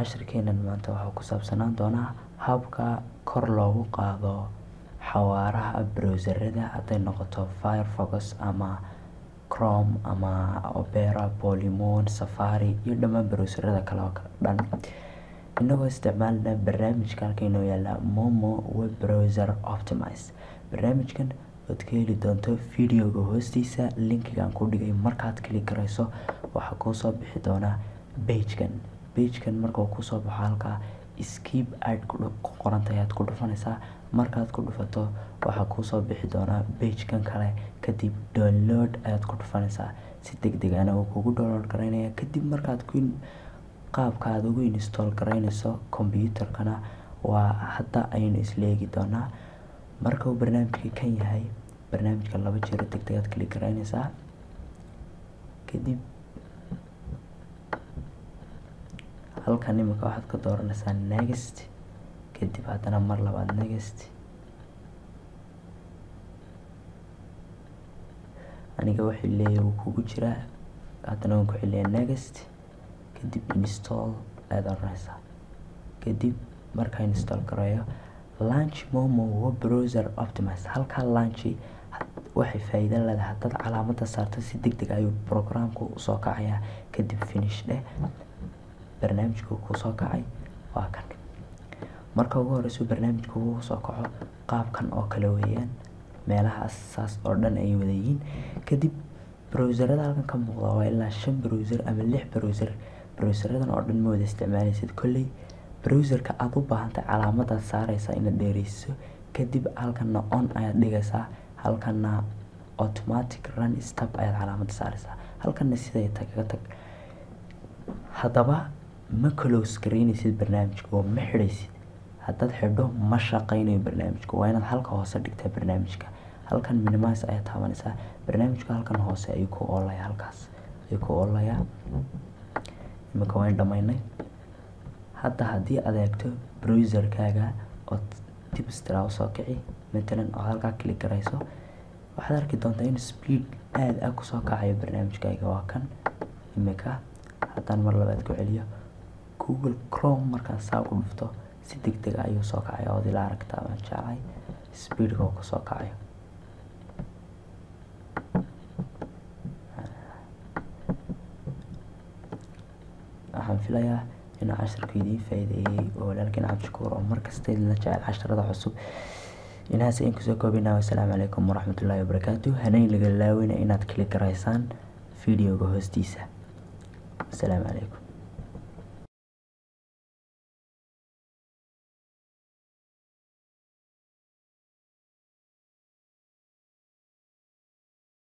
cashirkeenan maanta waxaa ku saabsanaan doonaa habka kor loogu qaado xawaaraha browserada hadday noqoto Firefox ama Chrome ama Opera, Polymoon, Safari iyo dhammaan browserada kale oo dhan inagoo isticmaalna barnaamijka halkan inoo yaala Momo Web Browser Optimize. Barnaamijkan waad ka heli doonto videoga hoostiisa linkigan ku dhigay. Markaad klik garayso waxaa kuu soo bixi doonaa pagekan markuu ku soo baxo halkaa skip ad ku qorantahay aad ku dhufanaysaa. Markaad ku dhufato waxaa kuu soo bixi doonaa pagekan kale, kadib download ayaad ku dhufanaysaa. Si degdeg ah uu kugu download garaynaya. Kadib markaad qaabka aad ugu install garaynayso computerkana waa hadda ayaynu isla eegi doonaa. Marka uu barnaamijka kan yahay, barnaamijka laba jeer degdeg aad klik garaynaysaa. Kadib halkan imika waxaad ka dooranaysaa next, kadib haddana mar labaad next. aniga waxay leeyahay wuu kugu jiraa, haddana waan ku celiyaa next, kadib install ayaad oranaysaa. Kadib markaa install garayo launch Momo Web Browser Optimize. halkaa launch waxay faa'iido leedahay haddaad calaamadda saarto si degdeg ayuu programku u soo kacayaa. Kadib finish dheh, barnaamijku ku soo kacay waa kan. Marka ugu horeyso barnaamijku uu soo kaco qaabkan oo kale weeyaan, meelahaas saas oo dhan ay wada yihiin. kadib browserada halkan ka muuqda waa ilaa 5 browser ama 6 browser. browseradan oo dhan ma wada isticmaalaysid. kolley browserka aad u baahantahay calaamadaad saaraysaa inaad dheerayso, kadib halkanna on ayaad dhigaysaa, halkanna automatic run stop ayaad calaamadda saaraysaa, halkanna siday kaga tag. haddaba ma close garaynaysid barnaamijka oo ma xidhaysid. haddaad xidho ma shaqaynayo barnaamijka. waa inaad halka hoose dhigtaa barnaamijka. halkan minimize ayaad taabanaysaa. barnaamijka halkan hoose ayuu ku oolayaa, halkaas ayuu ku oolayaa. imika waan dhamaynay. hadda haddii aad eegto browserkaaga oo dib istiraal soo kici matalan oo halkaa klik garayso, waxaad arki doontaa in speed aad ku soo kacayo barnaamijkaaga. waa kan imika. haddaan mar labaad ku celiyo Google Chrome, markaan saa u dhufto si degdeg ayuu soo kacaya. oo ila aragtaa waan jeclahay speedka uu ku soo kacayo. waxaan filayaa inuu cashirku idiin faa'iideeyay oo walaalkiin Cabdishakuur oo markasta idinla jecel casharada cusub. inahaas ayaan kusoo koobaynaa. wassalaamu calaykum waraxmatullaahi wabarakaatuh. hanayn laga laaweyna inaad klik garaysaan videoga hoostiisa. assalaamu calaykum.